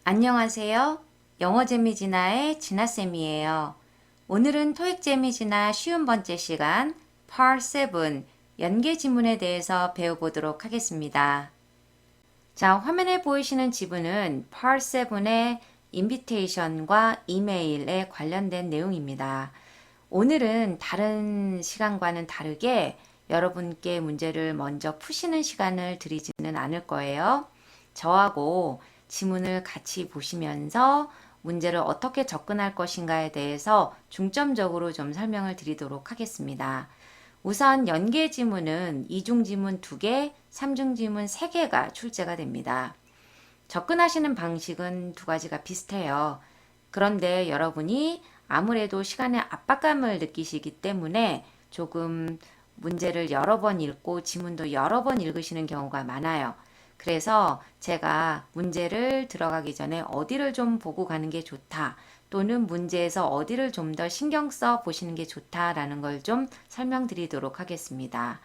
안녕하세요. 영어 재미지나의 진아쌤이에요. 오늘은 토익 재미지나 쉬운 번째 시간 Part 7 연계 지문에 대해서 배워보도록 하겠습니다. 자, 화면에 보이시는 지문은 Part 7의 인비테이션과 이메일에 관련된 내용입니다. 오늘은 다른 시간과는 다르게 여러분께 문제를 먼저 푸시는 시간을 드리지는 않을 거예요. 저하고 지문을 같이 보시면서 문제를 어떻게 접근할 것인가에 대해서 중점적으로 좀 설명을 드리도록 하겠습니다. 우선 연계 지문은 이중 지문 2개, 삼중 지문 3개가 출제가 됩니다. 접근하시는 방식은 두 가지가 비슷해요. 그런데 여러분이 아무래도 시간의 압박감을 느끼시기 때문에 조금 문제를 여러 번 읽고 지문도 여러 번 읽으시는 경우가 많아요. 그래서 제가 문제를 들어가기 전에 어디를 좀 보고 가는 게 좋다, 또는 문제에서 어디를 좀 더 신경 써 보시는 게 좋다라는 걸 좀 설명드리도록 하겠습니다.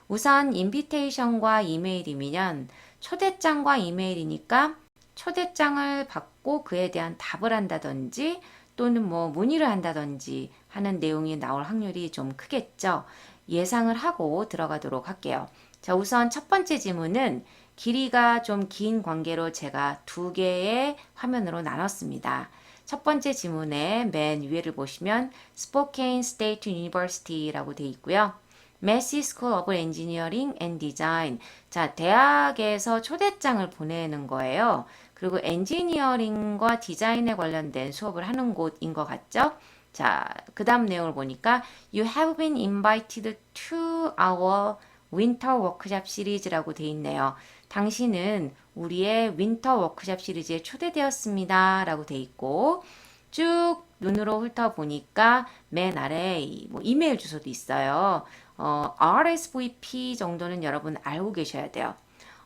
우선 인비테이션과 이메일이면 초대장과 이메일이니까 초대장을 받고 그에 대한 답을 한다든지 또는 뭐 문의를 한다든지 하는 내용이 나올 확률이 좀 크겠죠. 예상을 하고 들어가도록 할게요. 자, 우선 첫 번째 지문은 길이가 좀 긴 관계로 제가 두 개의 화면으로 나눴습니다. 첫 번째 지문의 맨 위에를 보시면 Spokane State University라고 되어 있고요. Massey School of Engineering and Design. 자, 대학에서 초대장을 보내는 거예요. 그리고 엔지니어링과 디자인에 관련된 수업을 하는 곳인 것 같죠? 자, 그 다음 내용을 보니까 You have been invited to our winter workshop 시리즈라고 돼 있네요. 당신은 우리의 윈터 워크숍 시리즈에 초대되었습니다. 라고 돼 있고 쭉 눈으로 훑어보니까 맨 아래 뭐 이메일 주소도 있어요. RSVP 정도는 여러분 알고 계셔야 돼요.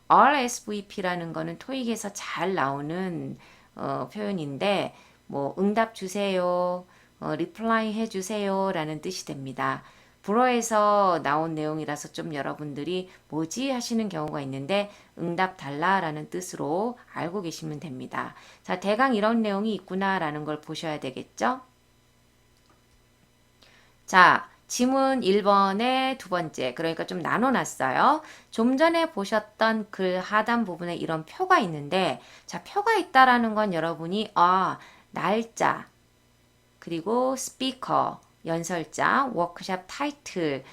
RSVP라는 거는 토익에서 잘 나오는 표현인데 뭐 응답 주세요, 리플라이 해주세요 라는 뜻이 됩니다. 불어에서 나온 내용이라서 좀 여러분들이 뭐지 하시는 경우가 있는데 응답 달라라는 뜻으로 알고 계시면 됩니다. 자, 대강 이런 내용이 있구나라는 걸 보셔야 되겠죠? 자, 지문 1번의 두 번째, 그러니까 좀 나눠놨어요. 좀 전에 보셨던 글 하단 부분에 이런 표가 있는데, 자, 표가 있다라는 건 여러분이, 날짜, 그리고 스피커, 연설자, 워크샵 타이틀,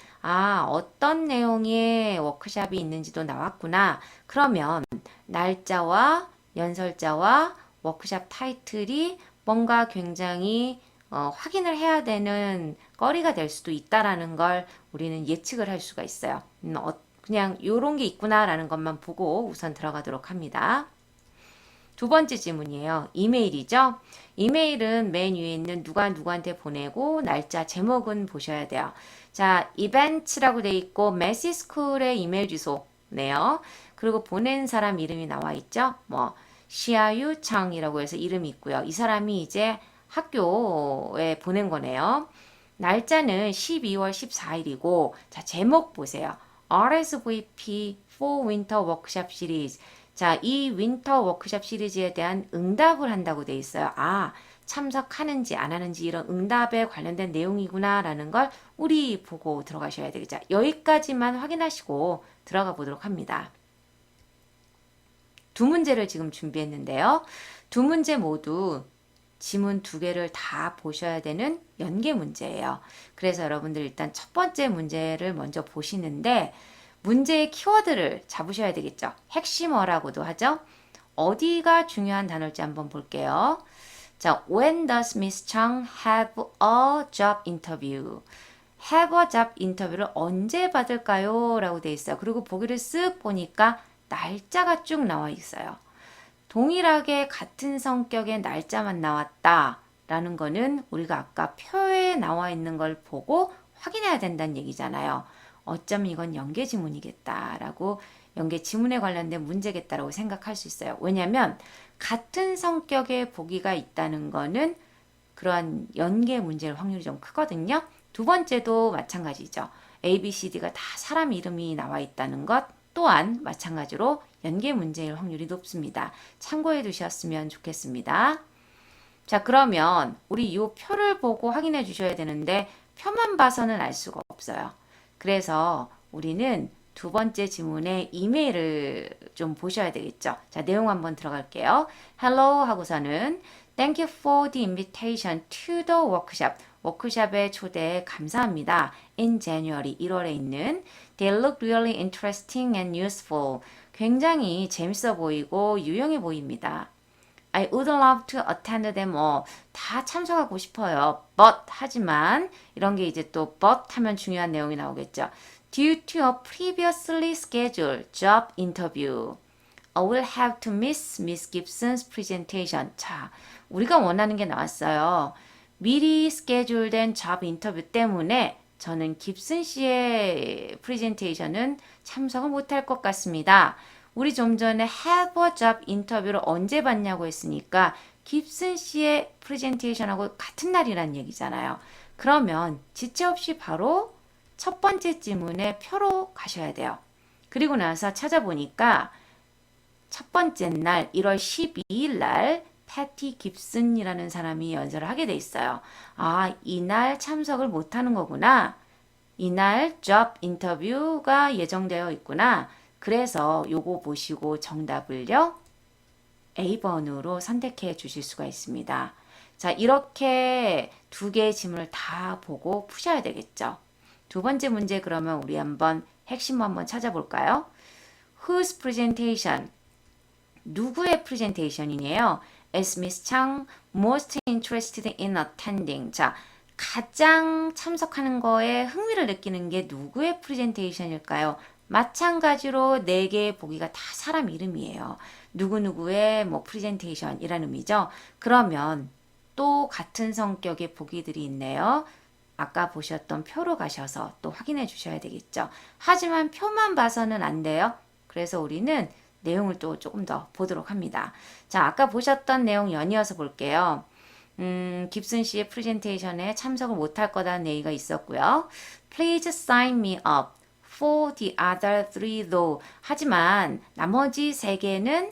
어떤 내용의 워크샵이 있는지도 나왔구나. 그러면 날짜와 연설자와 워크샵 타이틀이 뭔가 굉장히 확인을 해야 되는 거리가 될 수도 있다라는 걸 우리는 예측을 할 수가 있어요. 그냥 요런 게 있구나라는 것만 보고 우선 들어가도록 합니다. 두 번째 질문이에요. 이메일이죠? 이메일은 맨 위에 있는 누가 누구한테 보내고 날짜 제목은 보셔야 돼요. 자, 이벤트라고 돼 있고 메시스쿨의 이메일 주소네요. 그리고 보낸 사람 이름이 나와 있죠? 뭐 시아유 창이라고 해서 이름이 있고요. 이 사람이 이제 학교에 보낸 거네요. 날짜는 12월 14일이고 자, 제목 보세요. RSVP for Winter Workshop Series. 자, 이 윈터 워크숍 시리즈에 대한 응답을 한다고 돼 있어요. 참석하는지 안 하는지 이런 응답에 관련된 내용이구나 라는 걸 우리 보고 들어가셔야 되겠죠. 여기까지만 확인하시고 들어가 보도록 합니다. 두 문제를 지금 준비했는데요. 두 문제 모두 지문 두 개를 다 보셔야 되는 연계 문제예요. 그래서 여러분들 일단 첫 번째 문제를 먼저 보시는데 문제의 키워드를 잡으셔야 되겠죠. 핵심어라고도 하죠. 어디가 중요한 단어일지 한번 볼게요. 자, when does Miss Chang have a job interview? have a job interview를 언제 받을까요? 라고 돼 있어요. 그리고 보기를 쓱 보니까 날짜가 쭉 나와 있어요. 동일하게 같은 성격의 날짜만 나왔다 라는 거는 우리가 아까 표에 나와 있는 걸 보고 확인해야 된다는 얘기잖아요. 어쩌면 이건 연계 지문이겠다라고, 연계 지문에 관련된 문제겠다라고 생각할 수 있어요. 왜냐하면 같은 성격의 보기가 있다는 거는 그러한 연계 문제일 확률이 좀 크거든요. 두 번째도 마찬가지죠. A, B, C, D가 다 사람 이름이 나와 있다는 것 또한 마찬가지로 연계 문제일 확률이 높습니다. 참고해 두셨으면 좋겠습니다. 자, 그러면 우리 이 표를 보고 확인해 주셔야 되는데 표만 봐서는 알 수가 없어요. 그래서 우리는 두 번째 지문의 이메일을 좀 보셔야 되겠죠. 자, 내용 한번 들어갈게요. Hello 하고서는 Thank you for the invitation to the workshop. 워크숍에 초대해 감사합니다. In January, 1월에 있는 They look really interesting and useful. 굉장히 재밌어 보이고 유용해 보입니다. I would love to attend them all. 다 참석하고 싶어요. But 하지만 이런 게 이제 또 but 하면 중요한 내용이 나오겠죠. Due to a previously scheduled job interview, I will have to miss Miss Gibson's presentation. 자, 우리가 원하는 게 나왔어요. 미리 스케줄된 job 인터뷰 때문에 저는 깁슨 씨의 프레젠테이션은 참석을 못할 것 같습니다. 우리 좀 전에 have a job 인터뷰를 언제 봤냐고 했으니까 깁슨 씨의 프레젠테이션하고 같은 날이란 얘기잖아요. 그러면 지체 없이 바로 첫 번째 지문에 표로 가셔야 돼요. 그리고 나서 찾아보니까 첫 번째 날 1월 12일 날 패티 깁슨이라는 사람이 연설을 하게 돼 있어요. 아, 이날 참석을 못하는 거구나. 이날 job 인터뷰가 예정되어 있구나. 그래서 요거 보시고 정답을요. A번으로 선택해 주실 수가 있습니다. 자, 이렇게 두 개의 지문을 다 보고 푸셔야 되겠죠. 두 번째 문제 그러면 우리 한번 핵심 한번 찾아볼까요? Whose presentation? 누구의 프레젠테이션이네요. Is Miss Chang most interested in attending? 자, 가장 참석하는 거에 흥미를 느끼는 게 누구의 프레젠테이션일까요? 마찬가지로 네 개의 보기가 다 사람 이름이에요. 누구누구의 뭐 프레젠테이션이라는 의미죠. 그러면 또 같은 성격의 보기들이 있네요. 아까 보셨던 표로 가셔서 또 확인해 주셔야 되겠죠. 하지만 표만 봐서는 안 돼요. 그래서 우리는 내용을 또 조금 더 보도록 합니다. 자, 아까 보셨던 내용 연이어서 볼게요. 깁슨 씨의 프레젠테이션에 참석을 못할 거다는 얘기가 있었고요. Please sign me up for the other three though. 하지만 나머지 세 개는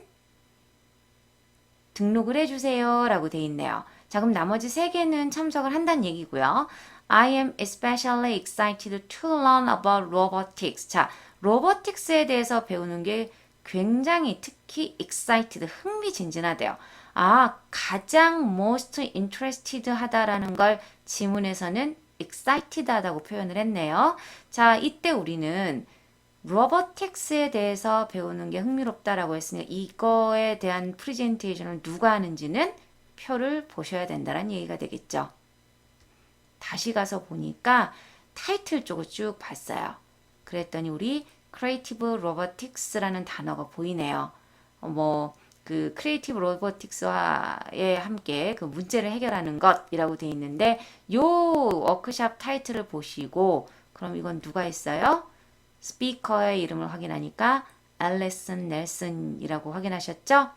등록을 해주세요 라고 돼 있네요. 자, 그럼 나머지 세 개는 참석을 한다는 얘기고요. I am especially excited to learn about robotics. 자, 로보틱스에 대해서 배우는 게 굉장히 특히 excited, 흥미진진하대요. 아, 가장 most interested 하다라는 걸 지문에서는 excited 하다고 표현을 했네요. 자, 이때 우리는 로보틱스에 대해서 배우는 게 흥미롭다라고 했으니까 이거에 대한 프레젠테이션을 누가 하는지는 표를 보셔야 된다는 얘기가 되겠죠. 다시 가서 보니까 타이틀 쪽을 쭉 봤어요. 그랬더니 우리 크리에이티브 로보틱스라는 단어가 보이네요. 그 크리에이티브 로보틱스와에 함께 그 문제를 해결하는 것이라고 되어 있는데 요 워크샵 타이틀을 보시고 그럼 이건 누가 했어요? 스피커의 이름을 확인하니까 앨리슨 넬슨이라고 확인하셨죠?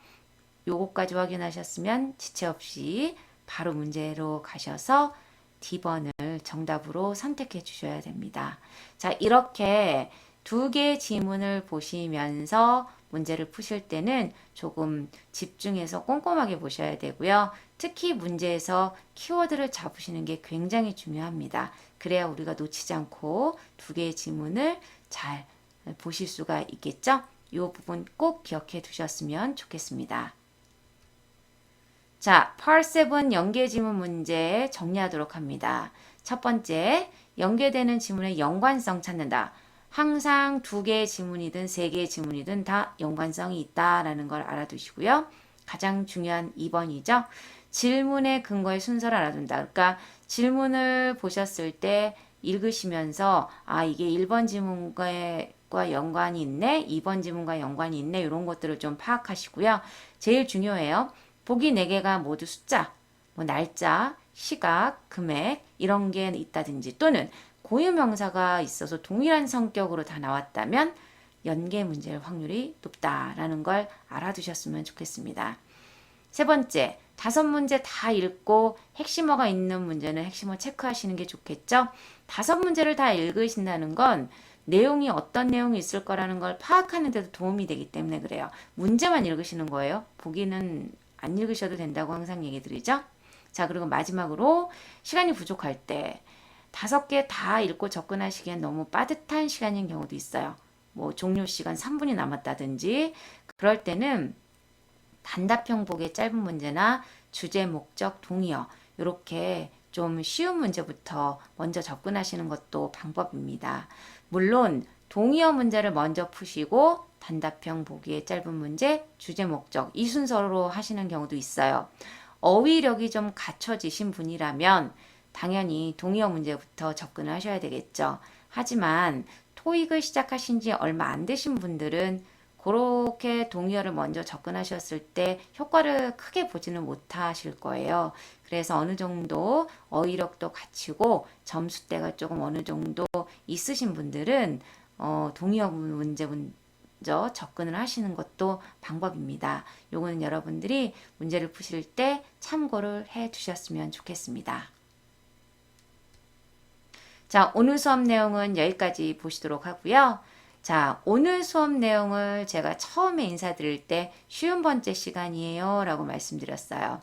요거까지 확인하셨으면 지체 없이 바로 문제로 가셔서 D번을 정답으로 선택해 주셔야 됩니다. 자, 이렇게 두 개의 지문을 보시면서 문제를 푸실 때는 조금 집중해서 꼼꼼하게 보셔야 되고요. 특히 문제에서 키워드를 잡으시는 게 굉장히 중요합니다. 그래야 우리가 놓치지 않고 두 개의 지문을 잘 보실 수가 있겠죠? 이 부분 꼭 기억해 두셨으면 좋겠습니다. 자, Part 7 연계 지문 문제 정리하도록 합니다. 첫 번째, 연계되는 지문의 연관성 찾는다. 항상 두 개의 지문이든 세 개의 지문이든 다 연관성이 있다라는 걸 알아두시고요. 가장 중요한 2번이죠. 질문의 근거의 순서를 알아둔다. 그러니까 질문을 보셨을 때 읽으시면서 아, 이게 1번 지문과 연관이 있네, 2번 지문과 연관이 있네, 이런 것들을 좀 파악하시고요. 제일 중요해요. 보기 4개가 모두 숫자, 뭐 날짜, 시각, 금액 이런 게 있다든지 또는 고유명사가 있어서 동일한 성격으로 다 나왔다면 연계 문제일 확률이 높다라는 걸 알아두셨으면 좋겠습니다. 세 번째, 5문제 다 읽고 핵심어가 있는 문제는 핵심어 체크하시는 게 좋겠죠? 5문제를 다 읽으신다는 건 내용이 어떤 내용이 있을 거라는 걸 파악하는 데도 도움이 되기 때문에 그래요. 문제만 읽으시는 거예요. 보기는 안 읽으셔도 된다고 항상 얘기 드리죠. 자, 그리고 마지막으로 시간이 부족할 때 5개 다 읽고 접근하시기엔 너무 빠듯한 시간인 경우도 있어요. 뭐 종료 시간 3분이 남았다든지 그럴 때는 단답형 보기의 짧은 문제나 주제, 목적, 동의어 이렇게 좀 쉬운 문제부터 먼저 접근하시는 것도 방법입니다. 물론 동의어 문제를 먼저 푸시고 단답형 보기의 짧은 문제, 주제, 목적 이 순서로 하시는 경우도 있어요. 어휘력이 좀 갖춰지신 분이라면 당연히 동의어 문제부터 접근을 하셔야 되겠죠. 하지만 토익을 시작하신 지 얼마 안 되신 분들은 그렇게 동의어를 먼저 접근하셨을 때 효과를 크게 보지는 못하실 거예요. 그래서 어느 정도 어휘력도 갖추고 점수대가 조금 어느 정도 있으신 분들은 동의어 문제 먼저 접근을 하시는 것도 방법입니다. 요거는 여러분들이 문제를 푸실 때 참고를 해 두셨으면 좋겠습니다. 자, 오늘 수업 내용은 여기까지 보시도록 하고요. 자, 오늘 수업 내용을 제가 처음에 인사드릴 때 쉬운 번째 시간이에요 라고 말씀드렸어요.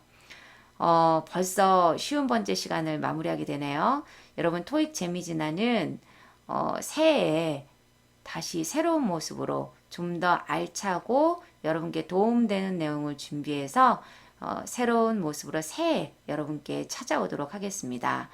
벌써 쉬운 번째 시간을 마무리하게 되네요. 여러분 토익 재미진화는 새해에 다시 새로운 모습으로 좀 더 알차고 여러분께 도움되는 내용을 준비해서 새로운 모습으로 새해 여러분께 찾아오도록 하겠습니다.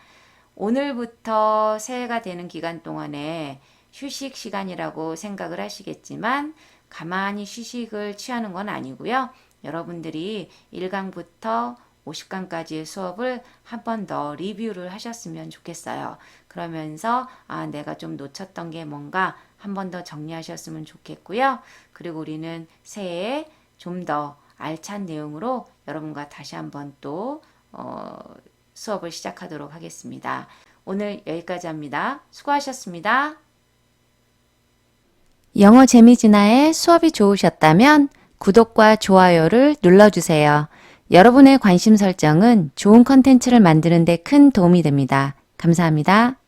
오늘부터 새해가 되는 기간 동안에 휴식 시간이라고 생각을 하시겠지만 가만히 휴식을 취하는 건 아니고요. 여러분들이 1강부터 50강까지의 수업을 한 번 더 리뷰를 하셨으면 좋겠어요. 그러면서 내가 좀 놓쳤던 게 뭔가 한 번 더 정리하셨으면 좋겠고요. 그리고 우리는 새해에 좀 더 알찬 내용으로 여러분과 다시 한번 또 수업을 시작하도록 하겠습니다. 오늘 여기까지 합니다. 수고하셨습니다. 영어 재미진화의 수업이 좋으셨다면 구독과 좋아요를 눌러주세요. 여러분의 관심 설정은 좋은 컨텐츠를 만드는 데 큰 도움이 됩니다. 감사합니다.